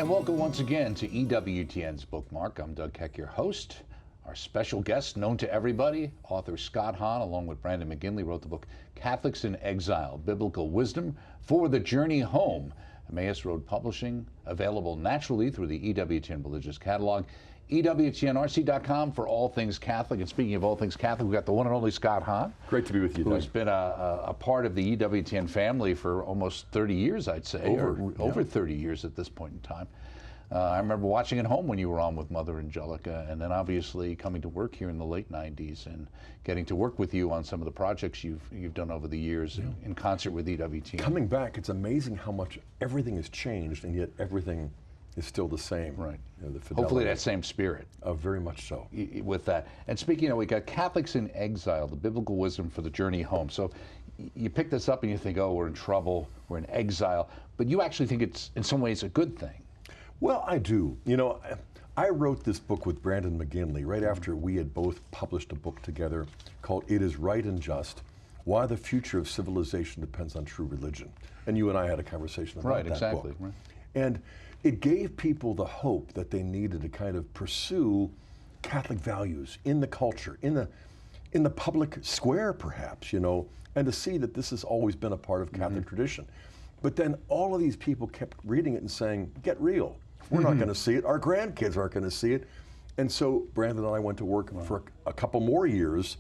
And welcome once again to EWTN's Bookmark. I'm Doug Keck, your host. Our special guest, known to everybody, author Scott Hahn, along with Brandon McGinley, wrote the book Catholics in Exile, Biblical Wisdom for the Journey Home. Emmaus Road Publishing, available naturally through the EWTN Religious Catalog. EWTNRC.com for all things Catholic. And speaking of all things Catholic, we've got the one and only Scott Hahn. Great to be with you, Doug. Who's been a part of the EWTN family for almost 30 years, I'd say, over 30 years at this point in time. I remember watching at home when you were on with Mother Angelica, and then obviously coming to work here in the late 90s and getting to work with you on some of the projects you've done over the years in concert with EWTN. Coming back, it's amazing how much everything has changed, and yet everything is still the same. Right. You know, the hopefully that same spirit. Very much so. With that. And speaking of, we got Catholics in Exile, the Biblical Wisdom for the Journey Home. So you pick this up and you think, oh, we're in trouble, we're in exile. But you actually think it's, in some ways, a good thing. Well, I do. You know, I wrote this book with Brandon McGinley right after we had both published a book together called It Is Right and Just, Why the Future of Civilization Depends on True Religion. And you and I had a conversation about that book. Right. And it gave people the hope that they needed to kind of pursue Catholic values in the culture, in the public square perhaps, you know, and to see that this has always been a part of Catholic tradition. But then all of these people kept reading it and saying, get real. We're not going to see it. Our grandkids aren't going to see it. And so Brandon and I went to work for a couple more years,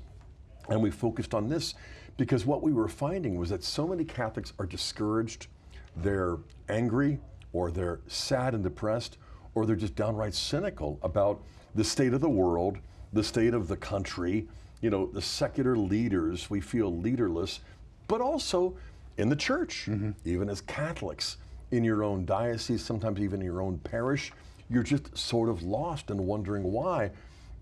and we focused on this because what we were finding was that so many Catholics are discouraged, they're angry, or they're sad and depressed, or they're just downright cynical about the state of the world, the state of the country, you know, the secular leaders. We feel leaderless, but also in the church, even as Catholics, in your own diocese, sometimes even in your own parish, you're just sort of lost and wondering why.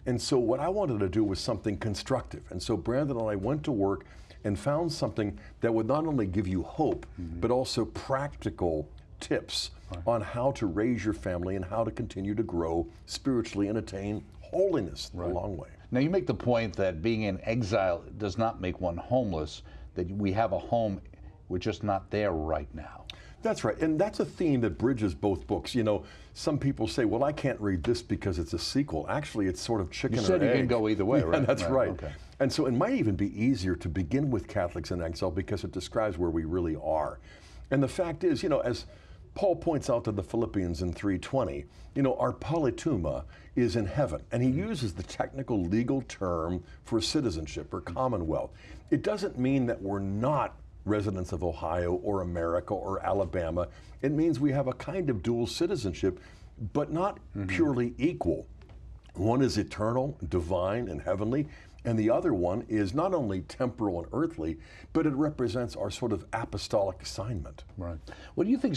And so what I wanted to do was something constructive. And so Brandon and I went to work and found something that would not only give you hope, but also practical tips on how to raise your family and how to continue to grow spiritually and attain holiness the long way. Now you make the point that being in exile does not make one homeless, that we have a home, we're just not there right now. That's right, and that's a theme that bridges both books. You know, some people say, well, I can't read this because it's a sequel. Actually, it's sort of chicken or egg. You said it can go either way, right? Yeah, that's right. Okay. And so it might even be easier to begin with Catholics in Exile because it describes where we really are. And the fact is, you know, as Paul points out to the Philippians in 3:20, you know, our politeuma is in heaven. And he uses the technical legal term for citizenship or commonwealth. It doesn't mean that we're not residents of Ohio or America or Alabama. It means we have a kind of dual citizenship, but not purely equal. One is eternal, divine, and heavenly, and the other one is not only temporal and earthly, but it represents our sort of apostolic assignment. Right. Well, do you think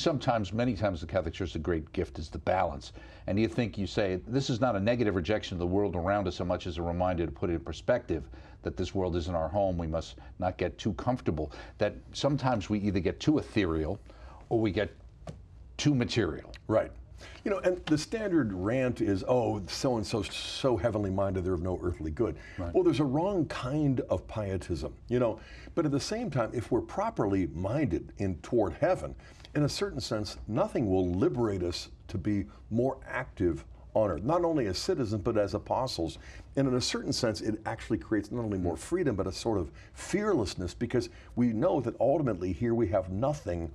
many times the Catholic Church, the great gift is the balance? And do you think, you say, this is not a negative rejection of the world around us so much as a reminder to put it in perspective that this world isn't our home, we must not get too comfortable, that sometimes we either get too ethereal or we get too material. Right. You know, and the standard rant is, oh, so-and-so so heavenly minded, they're of no earthly good. Right. Well, there's a wrong kind of pietism, you know, but at the same time, if we're properly minded toward heaven, in a certain sense, nothing will liberate us to be more active on earth, not only as citizens, but as apostles. And in a certain sense, it actually creates not only more freedom, but a sort of fearlessness, because we know that ultimately here we have nothing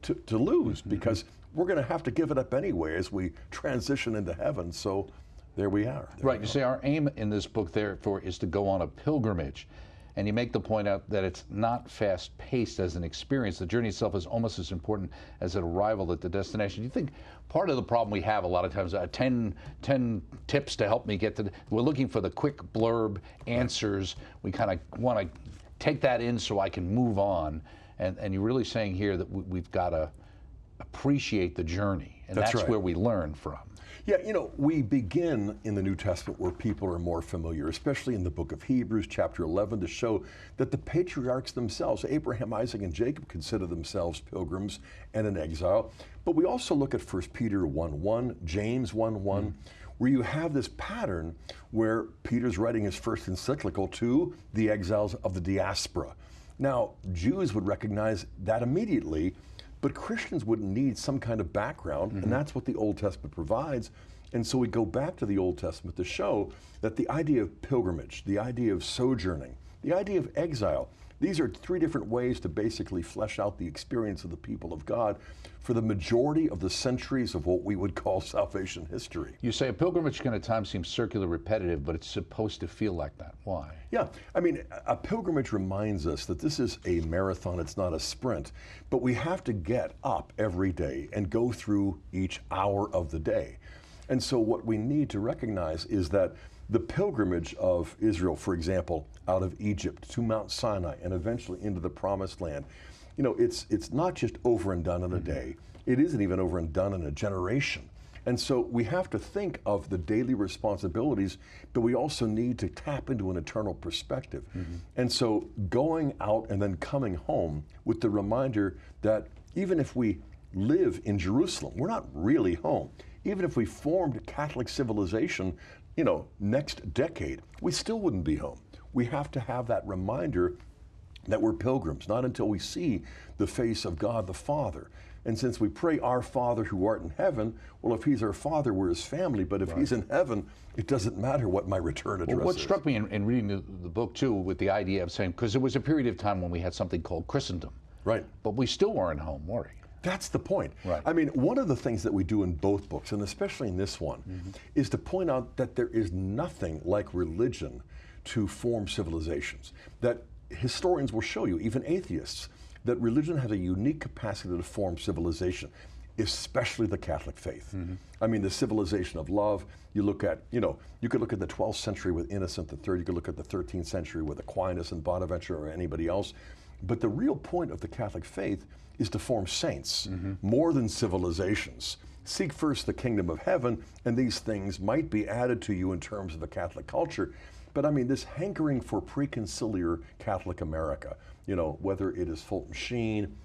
to lose, because we're going to have to give it up anyway as we transition into heaven. So there we are. Right. You say our aim in this book, therefore, is to go on a pilgrimage. And you make the point out that it's not fast-paced as an experience. The journey itself is almost as important as an arrival at the destination. Do you think part of the problem we have a lot of times, 10 tips to help me get to we're looking for the quick blurb answers. We kind of want to take that in so I can move on. And you're really saying here that we've got to appreciate the journey. And that's right. Where we learn from. Yeah, you know, we begin in the New Testament where people are more familiar, especially in the book of Hebrews, chapter 11, to show that the patriarchs themselves, Abraham, Isaac, and Jacob, consider themselves pilgrims and in exile. But we also look at 1 Peter 1:1, James 1:1, where you have this pattern where Peter's writing his first encyclical to the exiles of the diaspora. Now, Jews would recognize that immediately, But Christians would need some kind of background, and that's what the Old Testament provides. And so we go back to the Old Testament to show that the idea of pilgrimage, the idea of sojourning, the idea of exile, these are three different ways to basically flesh out the experience of the people of God for the majority of the centuries of what we would call salvation history. You say a pilgrimage can at times seem circular, repetitive, but it's supposed to feel like that. Why? Yeah, I mean, a pilgrimage reminds us that this is a marathon, it's not a sprint, but we have to get up every day and go through each hour of the day. And so what we need to recognize is that the pilgrimage of Israel, for example, out of Egypt to Mount Sinai and eventually into the Promised Land, you know, it's not just over and done in a day. It isn't even over and done in a generation. And so we have to think of the daily responsibilities, but we also need to tap into an eternal perspective. And so going out and then coming home with the reminder that even if we live in Jerusalem, we're not really home. Even if we formed Catholic civilization, you know, next decade, we still wouldn't be home. We have to have that reminder that we're pilgrims, not until we see the face of God the Father. And since we pray, Our Father who art in heaven, well, if He's our Father, we're His family, but if He's in heaven, it doesn't matter what my return address is. What struck me in reading the book, too, with the idea of saying, because there was a period of time when we had something called Christendom. Right. But we still weren't home, were we? That's the point. Right. I mean, one of the things that we do in both books, and especially in this one, is to point out that there is nothing like religion to form civilizations. That historians will show you, even atheists, that religion has a unique capacity to form civilization, especially the Catholic faith. I mean, the civilization of love, you look at, you know, you could look at the 12th century with Innocent III, you could look at the 13th century with Aquinas and Bonaventure or anybody else. But the real point of the Catholic faith is to form saints, more than civilizations. Seek first the kingdom of heaven, and these things might be added to you in terms of the Catholic culture. But I mean, this hankering for preconciliar Catholic America, you know, whether it is Fulton Sheen,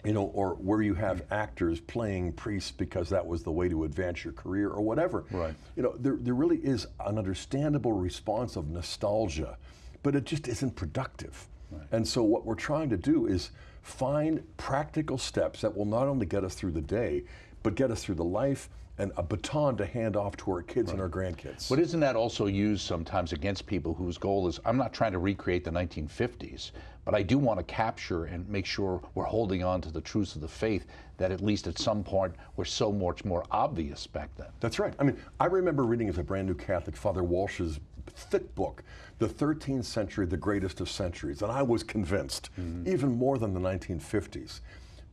you know, or where you have actors playing priests because that was the way to advance your career or whatever. Right. You know, there really is an understandable response of nostalgia, but it just isn't productive. Right. And so what we're trying to do is find practical steps that will not only get us through the day, but get us through the life and a baton to hand off to our kids and our grandkids. But isn't that also used sometimes against people whose goal is, I'm not trying to recreate the 1950s, but I do want to capture and make sure we're holding on to the truths of the faith that at least at some point were so much more obvious back then. That's right. I mean, I remember reading as a brand new Catholic Father Walsh's thick book, The 13th Century, the Greatest of Centuries, and I was convinced, even more than the 1950s.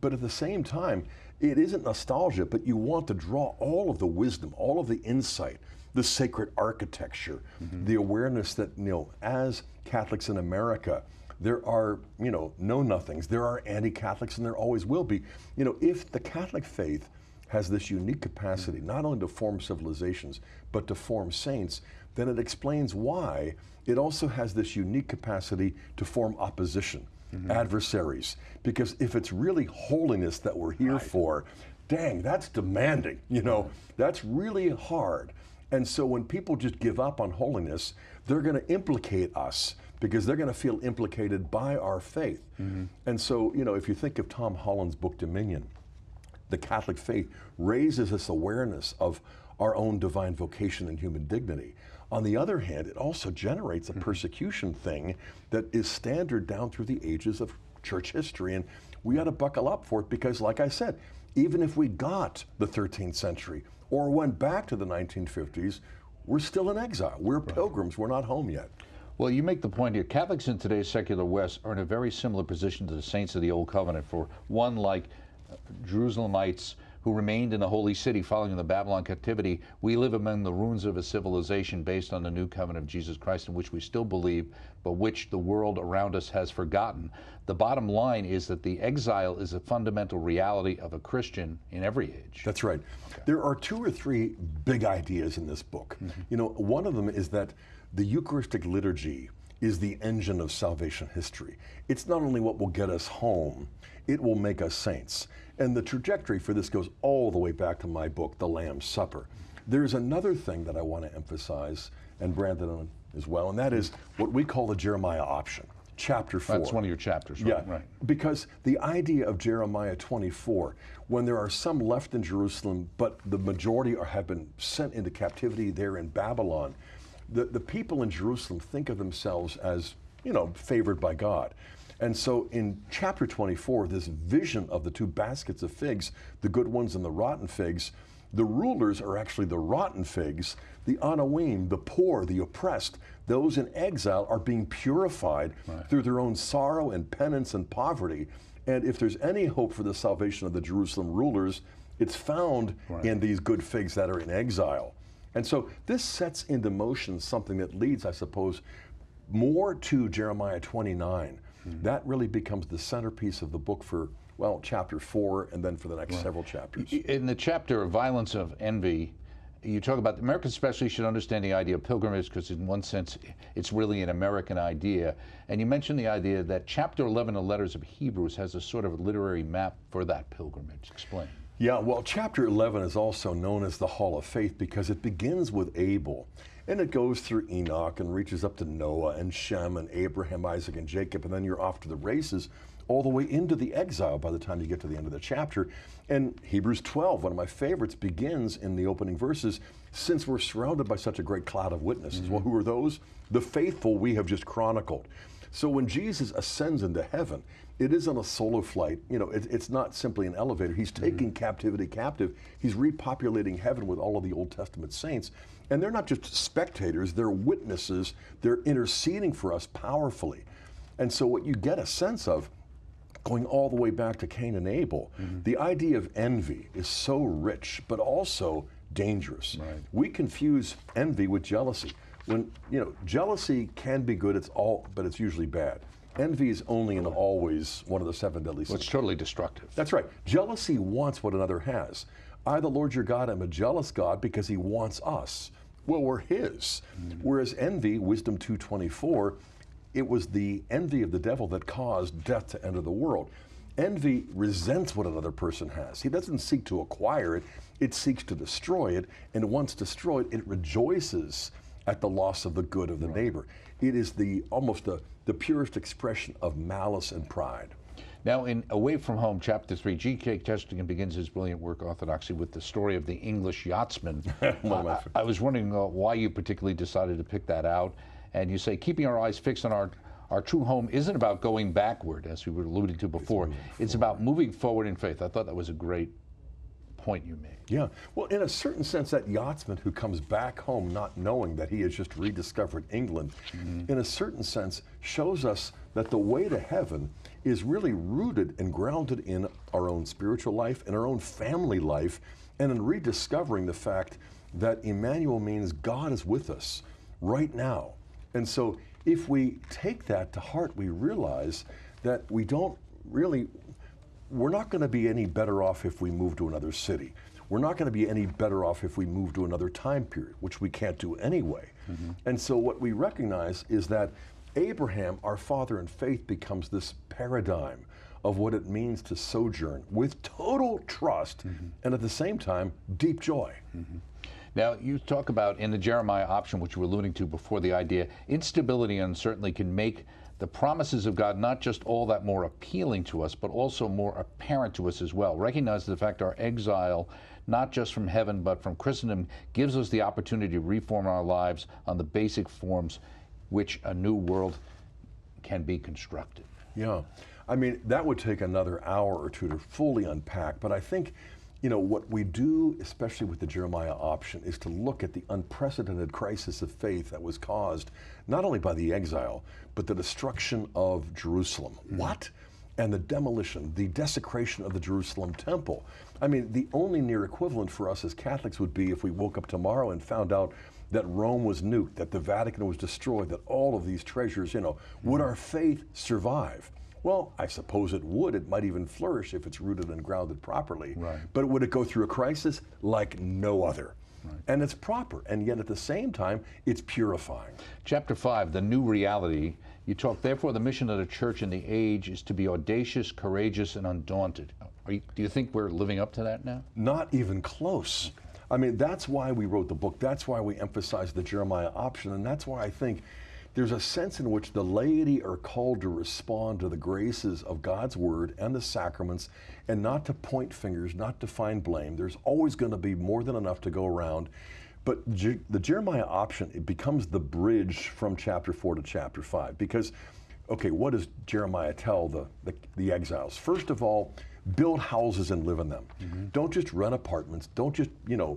But at the same time, it isn't nostalgia, but you want to draw all of the wisdom, all of the insight, the sacred architecture, the awareness that, you know, as Catholics in America, there are, you know, know-nothings, there are anti-Catholics, and there always will be. You know, if the Catholic faith has this unique capacity, not only to form civilizations, but to form saints, then it explains why it also has this unique capacity to form opposition, adversaries. Because if it's really holiness that we're here for, dang, that's demanding, you know, that's really hard. And so when people just give up on holiness, they're going to implicate us because they're going to feel implicated by our faith. And so, you know, if you think of Tom Holland's book, Dominion, the Catholic faith raises this awareness of our own divine vocation and human dignity. On the other hand, it also generates a persecution thing that is standard down through the ages of church history. And we ought to buckle up for it because, like I said, even if we got the 13th century or went back to the 1950s, we're still in exile. We're pilgrims. We're not home yet. Well, you make the point here. Catholics in today's secular West are in a very similar position to the saints of the Old Covenant. For one, like Jerusalemites who remained in the Holy City following the Babylon captivity, we live among the ruins of a civilization based on the new covenant of Jesus Christ, in which we still believe, but which the world around us has forgotten. The bottom line is that the exile is a fundamental reality of a Christian in every age. That's right. Okay. There are two or three big ideas in this book. You know, one of them is that the Eucharistic liturgy is the engine of salvation history. It's not only what will get us home, it will make us saints. And the trajectory for this goes all the way back to my book, The Lamb's Supper. There's another thing that I want to emphasize and brand it on as well, and that is what we call the Jeremiah option. chapter 4. That's one of your chapters, right? Yeah, Right. because the idea of Jeremiah 24, when there are some left in Jerusalem, but the majority have been sent into captivity there in Babylon, the people in Jerusalem think of themselves as, favored by God. And so in chapter 24, this vision of the two baskets of figs, the good ones and the rotten figs, the rulers are actually the rotten figs, the Anawim, the poor, the oppressed, those in exile are being purified through their own sorrow and penance and poverty. And if there's any hope for the salvation of the Jerusalem rulers, it's found in these good figs that are in exile. And so this sets into motion something that leads, I suppose, more to Jeremiah 29. That really becomes the centerpiece of the book for, well, chapter 4 and then for the next several chapters. In the chapter of Violence of Envy, you talk about Americans especially should understand the idea of pilgrimage because in one sense it's really an American idea. And you mentioned the idea that chapter 11 of Letters of Hebrews has a sort of literary map for that pilgrimage. Explain. Yeah, well, chapter 11 is also known as the Hall of Faith because it begins with Abel. And it goes through Enoch and reaches up to Noah and Shem and Abraham, Isaac, and Jacob, and then you're off to the races all the way into the exile by the time you get to the end of the chapter. And Hebrews 12, one of my favorites, begins in the opening verses, since we're surrounded by such a great cloud of witnesses. Well, who are those? The faithful we have just chronicled. So when Jesus ascends into heaven, it isn't a solo flight. It's not simply an elevator. He's taking captivity captive. He's repopulating heaven with all of the Old Testament saints. And they're not just spectators, they're witnesses. They're interceding for us powerfully. And so what you get a sense of, going all the way back to Cain and Abel, the idea of envy is so rich, but also dangerous. Right. We confuse envy with jealousy. When, jealousy can be good, but it's usually bad. Envy is only and always one of the 7 deadly sins. Well, it's totally destructive. That's right. Jealousy wants what another has. I, the Lord your God, am a jealous God because he wants us. Well, we're his. Whereas envy, Wisdom 2:24, it was the envy of the devil that caused death to enter the world. Envy resents what another person has. He doesn't seek to acquire it. It seeks to destroy it. And once destroyed, it rejoices at the loss of the good of the neighbor. It is almost the purest expression of malice and pride. Now, in Away from Home, Chapter 3, G.K. Chesterton begins his brilliant work, Orthodoxy, with the story of the English yachtsman. I was wondering why you particularly decided to pick that out. And you say, keeping our eyes fixed on our true home isn't about going backward, as we were alluding to before. It's about moving forward in faith. I thought that was a great point you made. Yeah. Well, in a certain sense, that yachtsman who comes back home not knowing that he has just rediscovered England, in a certain sense, shows us that the way to heaven is really rooted and grounded in our own spiritual life, in our own family life, and in rediscovering the fact that Emmanuel means God is with us right now. And so if we take that to heart, we realize that we're not going to be any better off if we move to another city. We're not going to be any better off if we move to another time period, which we can't do anyway. And so what we recognize is that Abraham, our father in faith, becomes this paradigm of what it means to sojourn with total trust and at the same time, deep joy. Now, you talk about in the Jeremiah option, which you were alluding to before, the idea instability and uncertainty can make the promises of God not just all that more appealing to us, but also more apparent to us as well. Recognize the fact our exile, not just from heaven, but from Christendom, gives us the opportunity to reform our lives on the basic forms which a new world can be constructed. Yeah. I mean, that would take another hour or two to fully unpack, but I think what we do, especially with the Jeremiah option, is to look at the unprecedented crisis of faith that was caused not only by the exile, but the destruction of Jerusalem. What? And the demolition, the desecration of the Jerusalem temple. I mean, the only near equivalent for us as Catholics would be if we woke up tomorrow and found out that Rome was nuked, that the Vatican was destroyed, that all of these treasures, would our faith survive? Well, I suppose it would. It might even flourish if it's rooted and grounded properly. Right. But would it go through a crisis? Like no other. Right. And it's proper, and yet at the same time, it's purifying. Chapter 5, the new reality. You talk, therefore, the mission of the church in the age is to be audacious, courageous, and undaunted. Do you think we're living up to that now? Not even close. Okay. I mean, that's why we wrote the book. That's why we emphasize the Jeremiah option, and that's why I think there's a sense in which the laity are called to respond to the graces of God's word and the sacraments, and not to point fingers, not to find blame. There's always going to be more than enough to go around. But the Jeremiah option, it becomes the bridge from chapter 4 to chapter 5. Because, okay, what does Jeremiah tell the exiles? First of all, build houses and live in them. Don't just rent apartments. Don't just,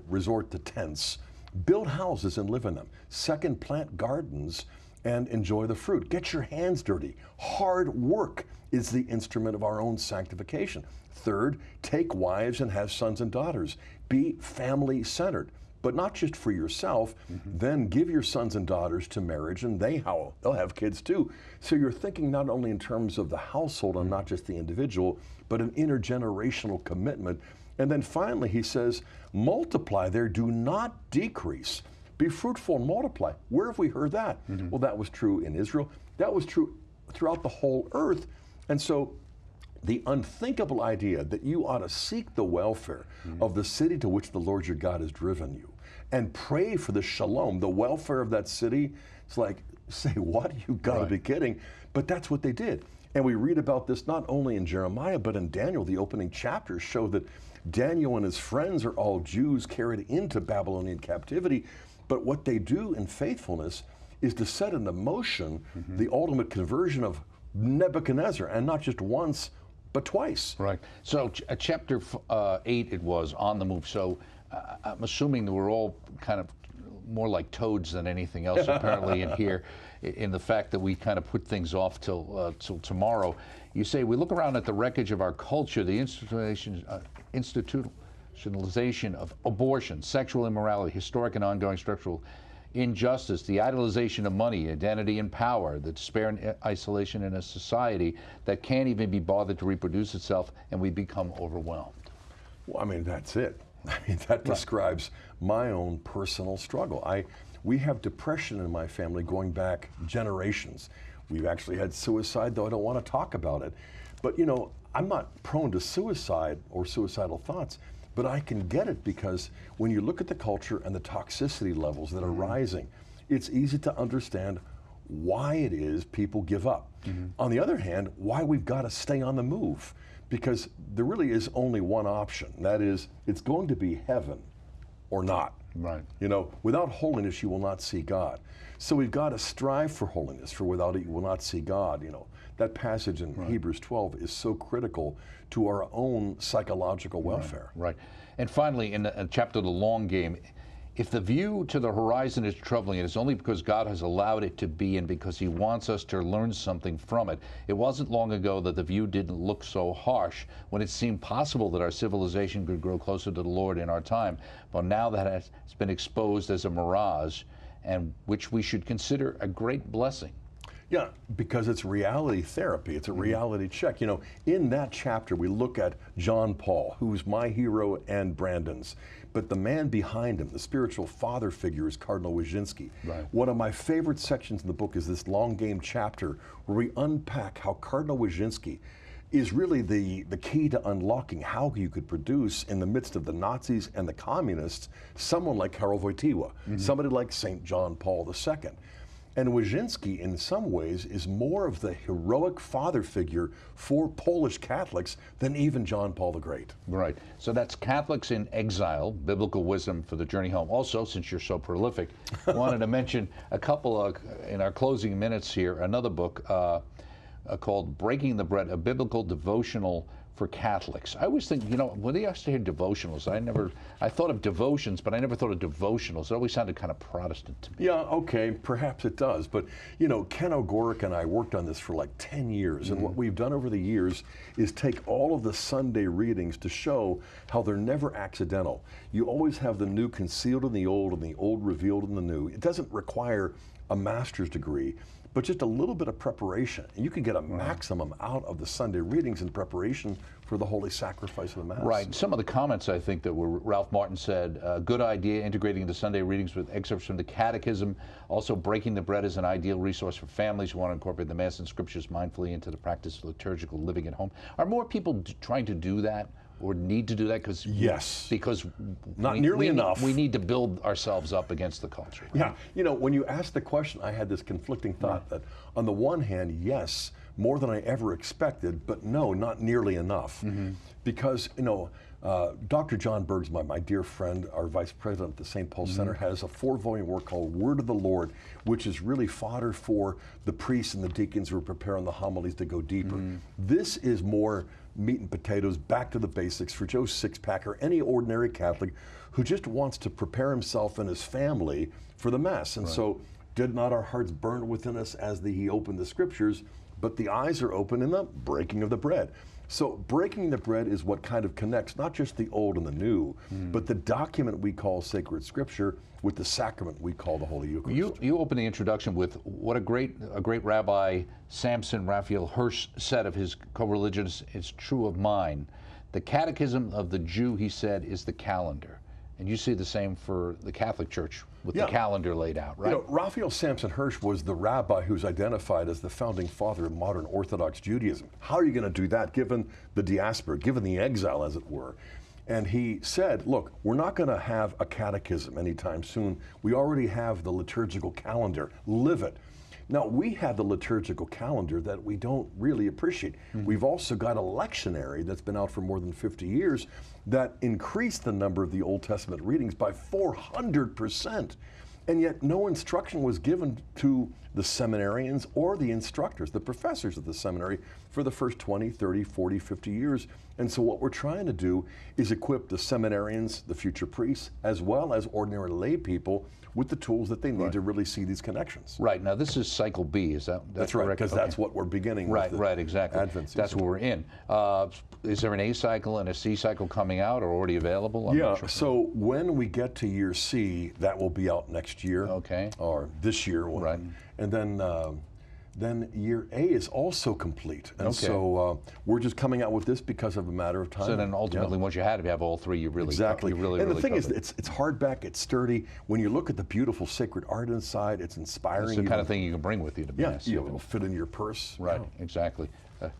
resort to tents. Build houses and live in them. Second, plant gardens and enjoy the fruit. Get your hands dirty. Hard work is the instrument of our own sanctification. Third, take wives and have sons and daughters. Be family-centered, but not just for yourself. Then give your sons and daughters to marriage, and they'll have kids too. So you're thinking not only in terms of the household and not just the individual, but an intergenerational commitment. And then finally, he says, multiply there, do not decrease. Be fruitful and multiply. Where have we heard that? Well, that was true in Israel. That was true throughout the whole earth. And so the unthinkable idea that you ought to seek the welfare of the city to which the Lord your God has driven you and pray for the shalom, the welfare of that city, it's like, say what? You got to be kidding. But that's what they did. And we read about this not only in Jeremiah, but in Daniel. The opening chapters show that Daniel and his friends are all Jews carried into Babylonian captivity. But what they do in faithfulness is to set into motion the ultimate conversion of Nebuchadnezzar, and not just once, but twice. Right. So chapter 8 it was, on the move. So I'm assuming that we're all kind of more like toads than anything else apparently in here, in the fact that we kind of put things off till tomorrow. You say, we look around at the wreckage of our culture, the institutionalization of abortion, sexual immorality, historic and ongoing structural injustice, the idolization of money, identity and power, the despair and isolation in a society that can't even be bothered to reproduce itself, and we become overwhelmed. Well, I mean, that's it. I mean, that describes my own personal struggle. We have depression in my family going back generations. We've actually had suicide, though I don't want to talk about it. But, I'm not prone to suicide or suicidal thoughts, but I can get it because when you look at the culture and the toxicity levels that are rising, it's easy to understand why it is people give up. On the other hand, why we've got to stay on the move, because there really is only one option. That is, it's going to be heaven or not. Right. Without holiness, you will not see God. So we've got to strive for holiness, for without it, you will not see God. That passage in Hebrews 12 is so critical to our own psychological welfare. Right. And finally, in the chapter The Long Game, if the view to the horizon is troubling, it is only because God has allowed it to be and because he wants us to learn something from it. It wasn't long ago that the view didn't look so harsh, when it seemed possible that our civilization could grow closer to the Lord in our time. But now that has been exposed as a mirage, and which we should consider a great blessing. Yeah, because it's reality therapy. It's a reality check. In that chapter, we look at John Paul, who's my hero and Brandon's. But the man behind him, the spiritual father figure, is Cardinal Wyszynski. Right. One of my favorite sections in the book is this Long Game chapter where we unpack how Cardinal Wyszynski is really the key to unlocking how you could produce, in the midst of the Nazis and the communists, someone like Karol Wojtyła, somebody like St. John Paul II. And Wyszynski, in some ways, is more of the heroic father figure for Polish Catholics than even John Paul the Great. Right. So that's Catholics in Exile, Biblical Wisdom for the Journey Home. Also, since you're so prolific, I wanted to mention a couple of, in our closing minutes here, another book called Breaking the Bread, a biblical devotional for Catholics. I always think, when they used to hear devotionals, I thought of devotions, but I never thought of devotionals. It always sounded kind of Protestant to me. Yeah, okay, perhaps it does. But, Ken O'Gorick and I worked on this for like 10 years. And what we've done over the years is take all of the Sunday readings to show how they're never accidental. You always have the new concealed in the old and the old revealed in the new. It doesn't require a master's degree, but just a little bit of preparation. And you can get a maximum out of the Sunday readings in preparation for the Holy Sacrifice of the Mass. Right. Some of the comments, I think, that were Ralph Martin said, good idea, integrating the Sunday readings with excerpts from the Catechism. Also, Breaking the Bread is an ideal resource for families who want to incorporate the Mass and Scriptures mindfully into the practice of liturgical living at home. Are more people trying to do that? or need to do that? Yes. Because not nearly enough. We need to build ourselves up against the culture. Right? Yeah. You know, when you asked the question, I had this conflicting thought that on the one hand, yes, more than I ever expected, but no, not nearly enough. Because, you know, Dr. John Bergsma, my dear friend, our vice president at the St. Paul Center, has a 4-volume work called Word of the Lord, which is really fodder for the priests and the deacons who are preparing the homilies to go deeper. This is more meat and potatoes, back to the basics for Joe Sixpack or any ordinary Catholic who just wants to prepare himself and his family for the Mass. And so, did not our hearts burn within us as he opened the Scriptures, but the eyes are open in the breaking of the bread. So breaking the bread is what kind of connects not just the old and the new, but the document we call sacred Scripture with the sacrament we call the Holy Eucharist. You open the introduction with what a great Rabbi Samson Raphael Hirsch said of his co-religionists, "It's true of mine. The catechism of the Jew," he said, "is the calendar." And you see the same for the Catholic Church with the calendar laid out, right? You know, Raphael Samson Hirsch was the rabbi who's identified as the founding father of modern Orthodox Judaism. How are you going to do that given the diaspora, given the exile, as it were? And he said, look, we're not going to have a catechism anytime soon. We already have the liturgical calendar. Live it. Now, we have the liturgical calendar that we don't really appreciate. We've also got a lectionary that's been out for more than 50 years that increased the number of the Old Testament readings by 400%. And yet no instruction was given to the seminarians or the instructors, the professors of the seminary, for the first 20, 30, 40, 50 years. And so what we're trying to do is equip the seminarians, the future priests, as well as ordinary lay people with the tools that they need to really see these connections. Right. Now, this is cycle B, is that that's right, because that's what we're beginning with. Right, exactly. Advent season. That's what we're in. Is there an A cycle and a C cycle coming out or already available? I'm not sure. So when we get to year C, that will be out next year. Okay. Or this year. Right. And then year A is also complete. And so we're just coming out with this because of a matter of time. So then ultimately, once you have all three, you really exactly. And the thing is, it's hardback, it's sturdy. When you look at the beautiful sacred art inside, it's inspiring. It's the kind of thing you can bring with you to Mass. Yeah, it'll fit in your purse. Right, exactly.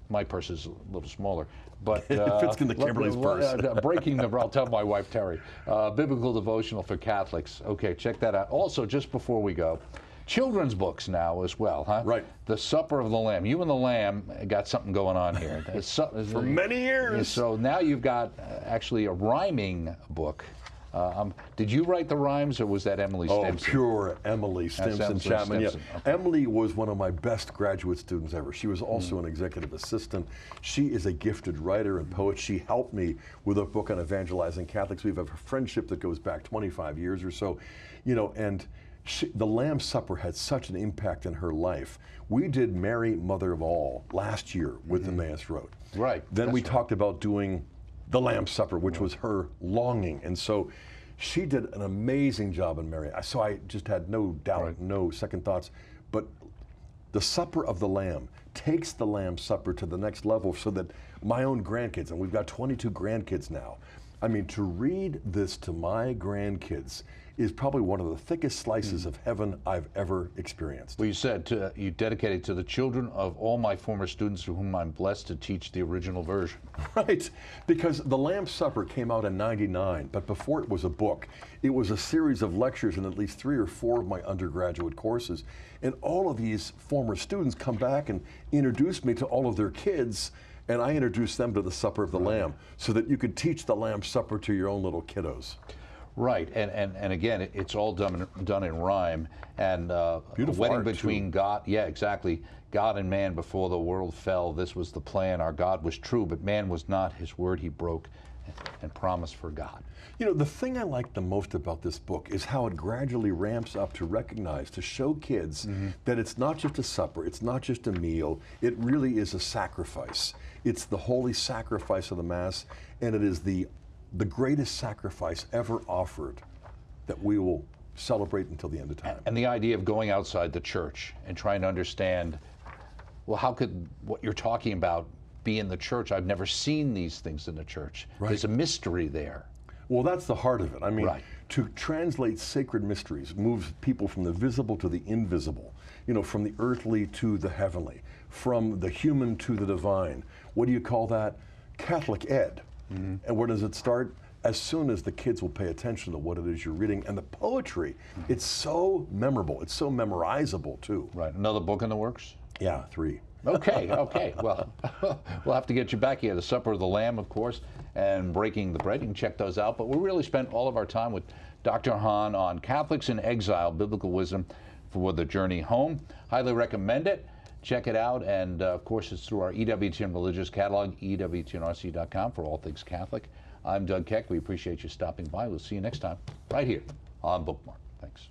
My purse is a little smaller, but it fits in the Kimberly's purse. I'll tell my wife Terry. Biblical devotional for Catholics. Okay, check that out. Also, just before we go, children's books now as well, huh? Right. The Supper of the Lamb. You and the Lamb got something going on here. For many years. So now you've got actually a rhyming book. Did you write the rhymes, or was that Emily Stimson? Oh, pure Emily Stimson Chapman. Yeah. Okay. Emily was one of my best graduate students ever. She was also an executive assistant. She is a gifted writer and poet. She helped me with a book on evangelizing Catholics. We have a friendship that goes back 25 years or so, and the Lamb's Supper had such an impact in her life. We did Mary, Mother of All last year with the Emmaus Road. Right. Then we talked about doing the Lamb's Supper, which was her longing. And so she did an amazing job in Mary. So I just had no doubt, no second thoughts. But the Supper of the Lamb takes the Lamb's Supper to the next level so that my own grandkids, and we've got 22 grandkids now, I mean, to read this to my grandkids is probably one of the thickest slices of heaven I've ever experienced. Well, you said you dedicated to the children of all my former students to whom I'm blessed to teach the original version. Right, because the Lamb's Supper came out in '99, but before it was a book, it was a series of lectures in at least 3 or 4 of my undergraduate courses. And all of these former students come back and introduce me to all of their kids, and I introduce them to the Supper of the Lamb so that you could teach the Lamb's Supper to your own little kiddos. Right, and again, it's all done in rhyme, and a wedding between God, exactly, God and man before the world fell. This was the plan. Our God was true, but man was not. His word he broke, and promised for God. The thing I like the most about this book is how it gradually ramps up to recognize, to show kids that it's not just a supper, it's not just a meal, it really is a sacrifice. It's the holy sacrifice of the Mass, and it is the greatest sacrifice ever offered that we will celebrate until the end of time. And the idea of going outside the church and trying to understand, well, how could what you're talking about be in the church? I've never seen these things in the church. Right. There's a mystery there. Well, that's the heart of it. I mean, to translate sacred mysteries moves people from the visible to the invisible, from the earthly to the heavenly, from the human to the divine. What do you call that? Catholic ed. And where does it start? As soon as the kids will pay attention to what it is you're reading. And the poetry, it's so memorable. It's so memorizable, too. Right. Another book in the works? Yeah, 3. Okay, okay. Well, we'll have to get you back here. The Supper of the Lamb, of course, and Breaking the Bread. You can check those out. But we really spent all of our time with Dr. Hahn on Catholics in Exile, Biblical Wisdom for the Journey Home. Highly recommend it. Check it out. And, of course, it's through our EWTN Religious Catalog, EWTNRC.com for all things Catholic. I'm Doug Keck. We appreciate you stopping by. We'll see you next time right here on Bookmark. Thanks.